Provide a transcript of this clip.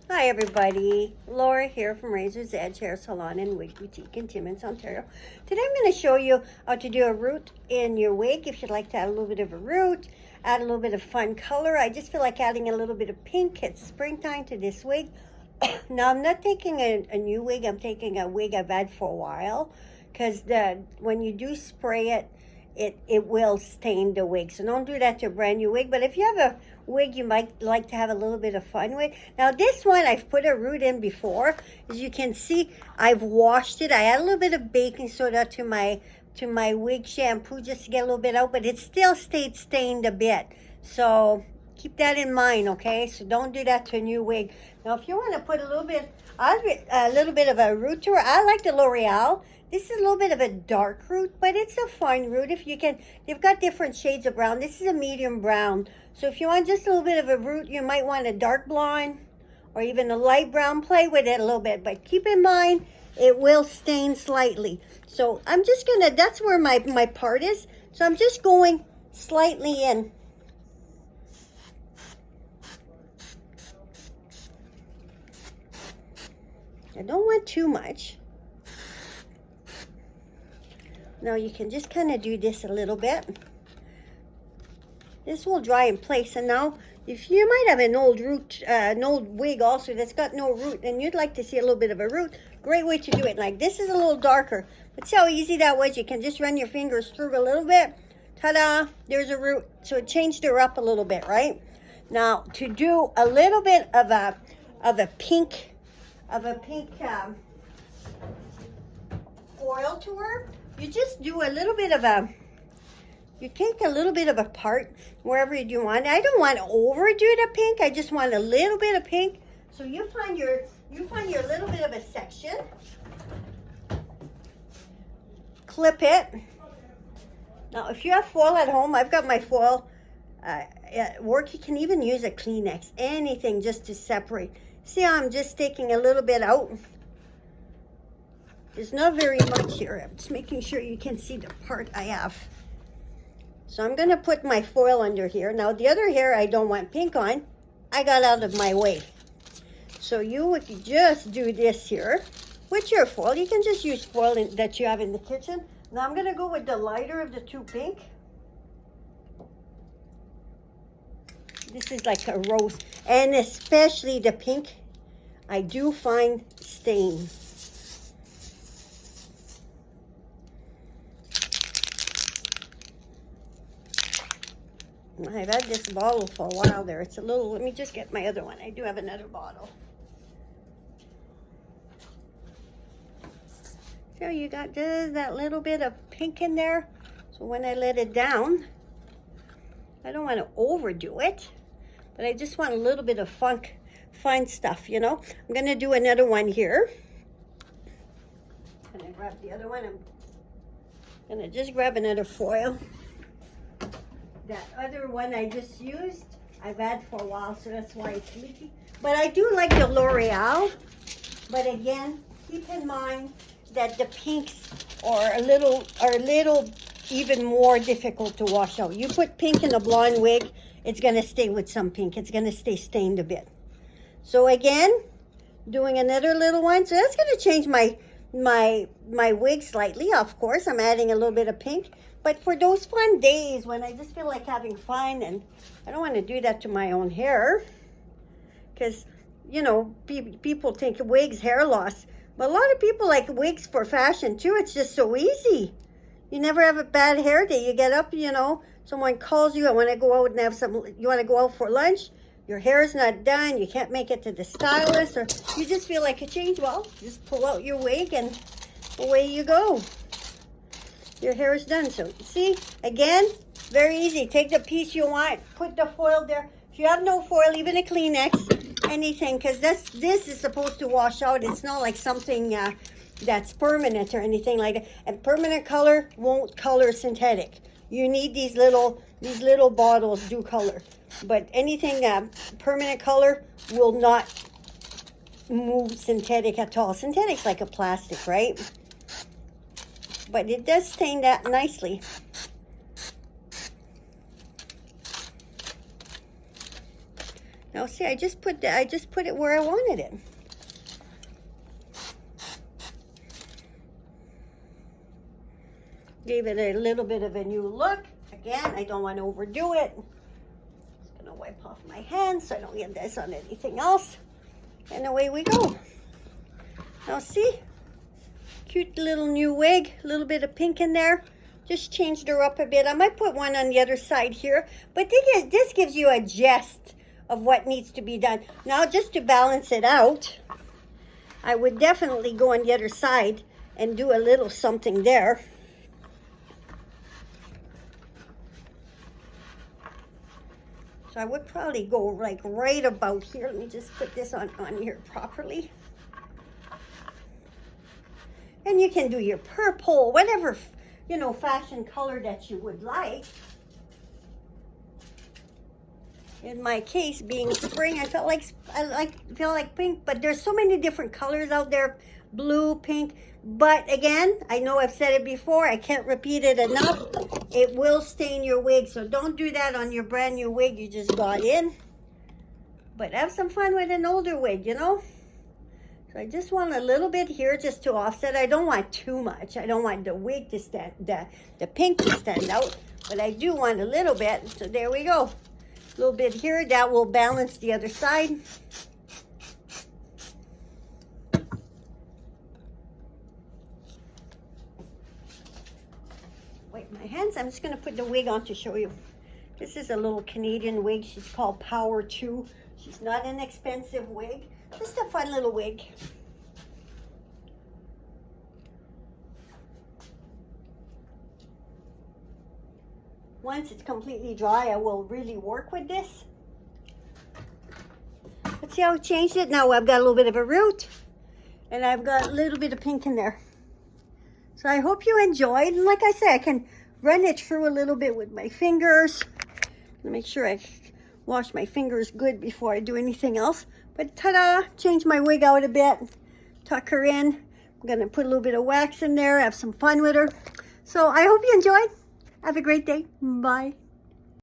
Hi everybody, Laura here from Razor's Edge Hair Salon and Wig Boutique in Timmins, Ontario. Today I'm going to show you how to do a root in your wig. If you'd like to add a little bit of a root, add a little bit of fun color. I just feel like adding a little bit of pink. It's springtime to this wig. Now I'm not taking a new wig, I'm taking a wig I've had for a while, because when you do spray it, it will stain the wig. So don't do that to a brand new wig. But if you have a wig you might like to have a little bit of fun with. Now this one I've put a root in before. As you can see, I've washed it. I add a little bit of baking soda to my wig shampoo just to get a little bit out, but it still stayed stained a bit. So keep that in mind, okay? So don't do that to a new wig. Now if you want to put a little bit of a root to it, I like the L'Oreal. This is a little bit of a dark root, but it's a fine root. If you can, they've got different shades of brown. This is a medium brown. So if you want just a little bit of a root, you might want a dark blonde or even a light brown. Play with it a little bit, but keep in mind, it will stain slightly. So I'm just gonna, that's where my part is. So I'm just going slightly in. I don't want too much. Now you can just kind of do this a little bit. This will dry in place. And now, if you might have an old root, an old wig also that's got no root, and you'd like to see a little bit of a root, great way to do it. Like this is a little darker, but see how easy that was? You can just run your fingers through a little bit. Ta-da! There's a root. So it changed her up a little bit, right? Now to do a little bit of a pink foil to her. You just do a little bit of you take a little bit of a part wherever you want. I don't want to overdo the pink. I just want a little bit of pink. So you find your little bit of a section. Clip it. Now, if you have foil at home, I've got my foil at work. You can even use a Kleenex, anything just to separate. See how I'm just taking a little bit out? There's not very much here. I'm just making sure you can see the part I have. So I'm going to put my foil under here. Now the other hair I don't want pink on, I got out of my way. So you would just do this here with your foil. You can just use foil that you have in the kitchen. Now I'm going to go with the lighter of the two pink. This is like a rose. And especially the pink, I do find stain. I've had this bottle for a while there. It's a little, let me just get my other one. I do have another bottle. So you got just that little bit of pink in there. So when I let it down, I don't want to overdo it, but I just want a little bit of fine stuff, you know. I'm going to do another one here. I'm going to grab the other one. I'm going to just grab another foil. That other one I just used, I've had for a while, so that's why it's leaky. But I do like the L'Oreal. But again, keep in mind that the pinks are a little even more difficult to wash out. You put pink in a blonde wig, it's gonna stay with some pink. It's gonna stay stained a bit. So again, doing another little one. So that's gonna change my wig slightly. Of course, I'm adding a little bit of pink. But for those fun days when I just feel like having fun, and I don't want to do that to my own hair, because, you know, people think wigs, hair loss. But a lot of people like wigs for fashion too. It's just so easy. You never have a bad hair day. You get up, you know, someone calls you, I want to go out and have you want to go out for lunch. Your hair is not done. You can't make it to the stylist, or you just feel like a change. Well, just pull out your wig and away you go. Your hair is done. So see, again, very easy. Take the piece you want, put the foil there. If you have no foil, even a Kleenex, anything, because this is supposed to wash out. It's not like something that's permanent or anything like that. And permanent color won't color synthetic. You need these little bottles do color. But anything permanent color will not move synthetic at all. Synthetic's like a plastic, right? But it does stain that nicely. Now see, I just put it where I wanted it. Gave it a little bit of a new look. Again, I don't want to overdo it. Just gonna wipe off my hands so I don't get this on anything else. And away we go. Now see, cute little new wig, a little bit of pink in there. Just changed her up a bit. I might put one on the other side here, but this gives you a gist of what needs to be done. Now, just to balance it out, I would definitely go on the other side and do a little something there. So I would probably go like right about here. Let me just put this on here properly. And you can do your purple, whatever, you know, fashion color that you would like. In my case, being spring, I feel like pink, but there's so many different colors out there, blue, pink. But again, I know I've said it before, I can't repeat it enough. It will stain your wig, so don't do that on your brand new wig you just got in. But have some fun with an older wig, you know? So I just want a little bit here just to offset. I don't want too much. I don't want the wig to stand, the pink to stand out, but I do want a little bit. So there we go. A little bit here, that will balance the other side. Wipe my hands. I'm just going to put the wig on to show you. This is a little Canadian wig. She's called Power 2. She's not an expensive wig. Just a fun little wig. Once it's completely dry, I will really work with this. Let's see how I changed it. Now I've got a little bit of a root, and I've got a little bit of pink in there. So I hope you enjoyed. And like I said, I can run it through a little bit with my fingers. Make sure I wash my fingers good before I do anything else. But ta-da, change my wig out a bit, tuck her in. I'm gonna put a little bit of wax in there, have some fun with her. So I hope you enjoyed. Have a great day. Bye.